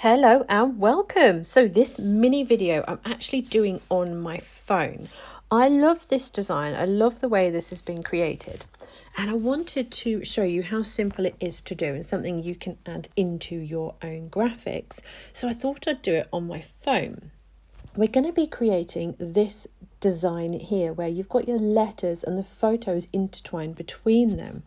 Hello and welcome. So this mini video I'm actually doing on my phone. I love this design. I love the way this has been created. And I wanted to show you how simple it is to do and something you can add into your own graphics. So I thought I'd do it on my phone. We're going to be creating this design here where you've got your letters and the photos intertwined between them.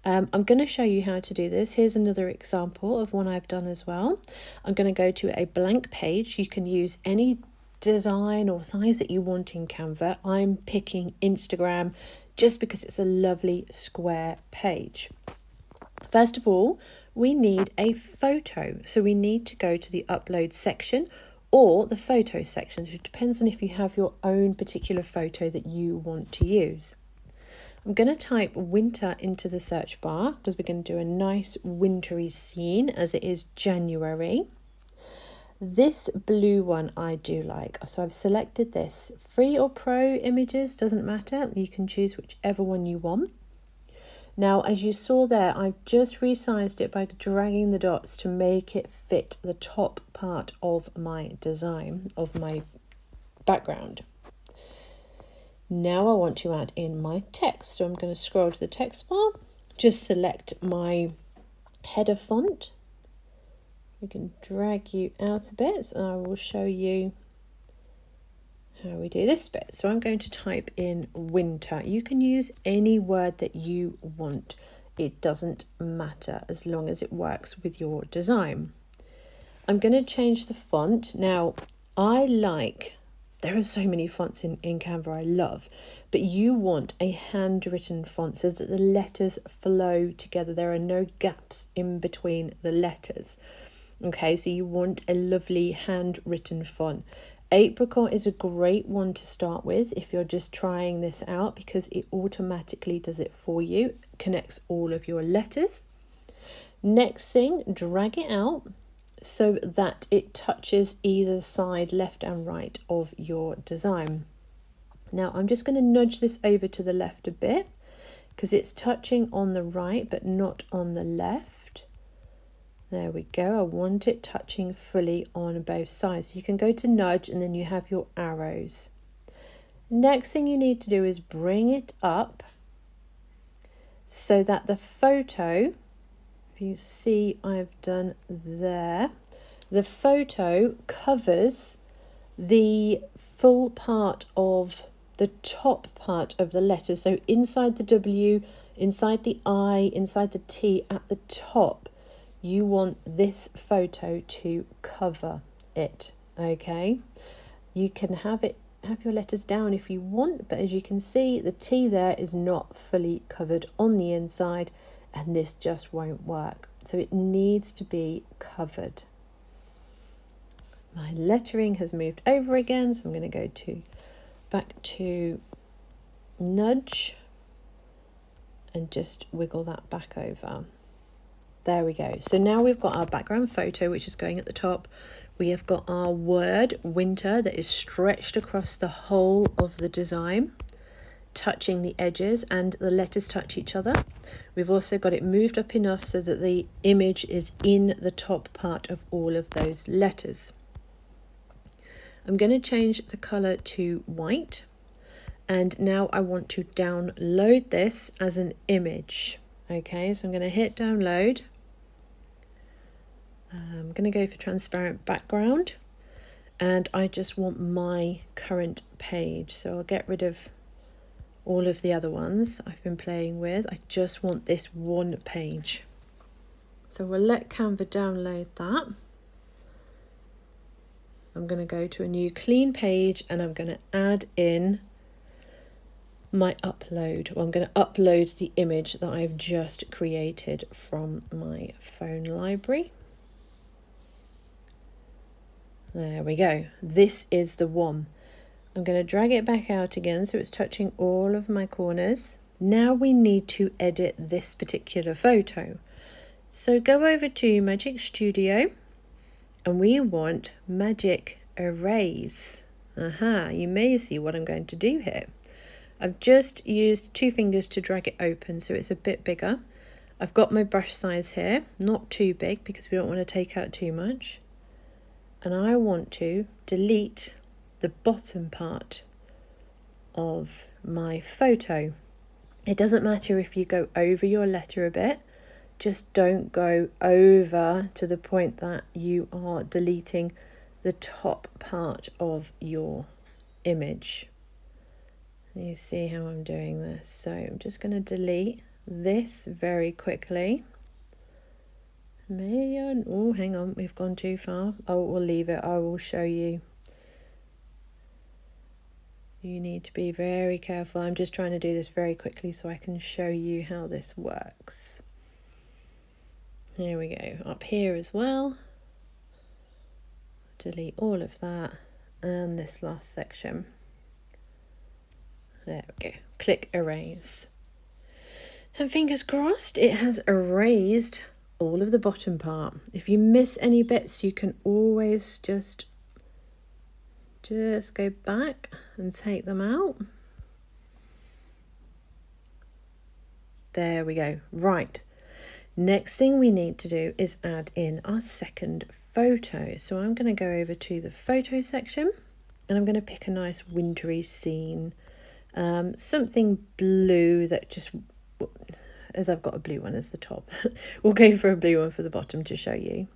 I'm going to show you how to do this. Here's another example of one I've done as well. I'm going to go to a blank page. You can use any design or size that you want in Canva. I'm picking Instagram just because it's a lovely square page. First of all, we need a photo. So we need to go to the upload section or the photo section. It depends on if you have your own particular photo that you want to use. I'm going to type winter into the search bar because we're going to do a nice wintry scene as it is January. This blue one I do like, so I've selected this. Free or pro images, doesn't matter. You can choose whichever one you want. Now, as you saw there, I've just resized it by dragging the dots to make it fit the top part of my design, of my background. Now I want to add in my text. So I'm going to scroll to the text bar, just select my header font. We can drag you out a bit and I will show you how we do this bit. So I'm going to type in winter. You can use any word that you want. It doesn't matter as long as it works with your design. I'm going to change the font. Now there are so many fonts in Canva I love, but you want a handwritten font so that the letters flow together. There are no gaps in between the letters. Okay, so you want a lovely handwritten font. Apricot is a great one to start with if you're just trying this out because it automatically does it for you, connects all of your letters. Next thing, drag it out so that it touches either side, left and right of your design. Now I'm just going to nudge this over to the left a bit because it's touching on the right but not on the left. There we go. I want it touching fully on both sides. So you can go to nudge and then you have your arrows. Next thing you need to do is bring it up so that the photo, if you see I've done there, the photo covers the full part of the top part of the letter. So inside the W, inside the I, inside the T at the top, you want this photo to cover it. Okay, you can have your letters down if you want, but as you can see, the T there is not fully covered on the inside and this just won't work. So it needs to be covered. My lettering has moved over again, so I'm going to go back to nudge and just wiggle that back over. There we go. So now we've got our background photo, which is going at the top. We have got our word winter that is stretched across the whole of the design, touching the edges and the letters touch each other. We've also got it moved up enough so that the image is in the top part of all of those letters. I'm going to change the color to white and now I want to download this as an image. Okay, so I'm going to hit download. I'm going to go for transparent background and I just want my current page. So I'll get rid of all of the other ones I've been playing with. I just want this one page. So we'll let Canva download that. I'm going to go to a new clean page and I'm going to add in my upload. Well, I'm going to upload the image that I've just created from my phone library. There we go. This is the one. I'm going to drag it back out again so it's touching all of my corners. Now we need to edit this particular photo. So go over to Magic Studio and we want Magic Erase. You may see what I'm going to do here. I've just used 2 fingers to drag it open so it's a bit bigger. I've got my brush size here, not too big because we don't want to take out too much. and I want to delete the bottom part of my photo. It doesn't matter if you go over your letter a bit, just don't go over to the point that you are deleting the top part of your image. You see how I'm doing this? So I'm just going to delete this very quickly. Oh, hang on, we've gone too far. Oh, we'll leave it. I will show you. You need to be very careful. I'm just trying to do this very quickly so I can show you how this works. Here we go. Up here as well. Delete all of that and this last section. There we go. Click erase. And fingers crossed it has erased all of the bottom part. If you miss any bits, you can always just go back and take them out. There we go. Right. Next thing we need to do is add in our second photo. So I'm going to go over to the photo section and I'm going to pick a nice wintry scene. Something blue that just, as I've got a blue one as the top, we'll go for a blue one for the bottom to show you.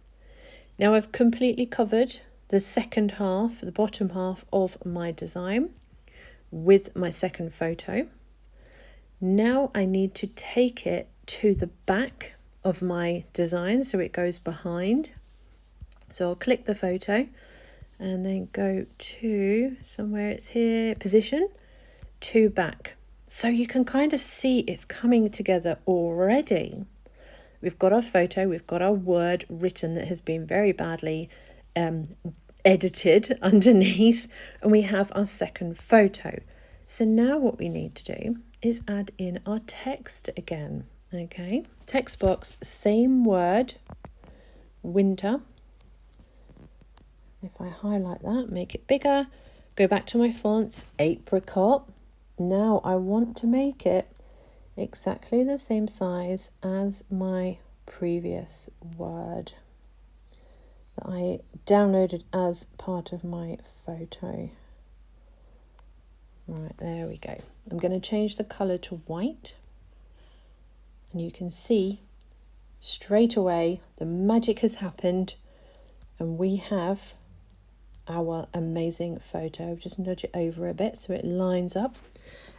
Now I've completely covered the second half, the bottom half of my design with my second photo. Now I need to take it to the back of my design so it goes behind. So I'll click the photo and then go to somewhere, it's here, position, to back. So you can kind of see it's coming together already. We've got our photo, we've got our word written that has been very badly edited underneath, and we have our second photo. So now what we need to do is add in our text again. Okay, text box, same word, winter. If I highlight that, make it bigger, go back to my fonts, apricot. Now I want to make it exactly the same size as my previous word that I downloaded as part of my photo. Right, there we go. I'm going to change the colour to white. And you can see straight away the magic has happened and we have our amazing photo. Just nudge it over a bit so it lines up.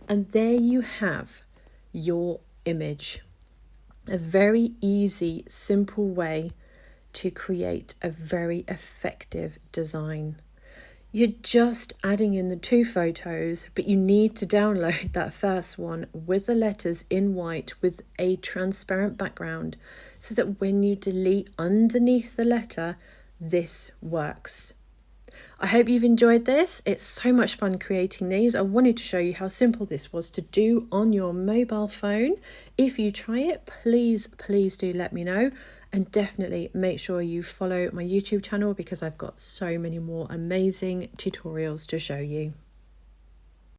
And there you have your image. A very easy, simple way to create a very effective design. You're just adding in the two photos, but you need to download that first one with the letters in white with a transparent background so that when you delete underneath the letter, this works. I hope you've enjoyed this. It's so much fun creating these. I wanted to show you how simple this was to do on your mobile phone. If you try it, please do let me know. And definitely make sure you follow my YouTube channel because I've got so many more amazing tutorials to show you.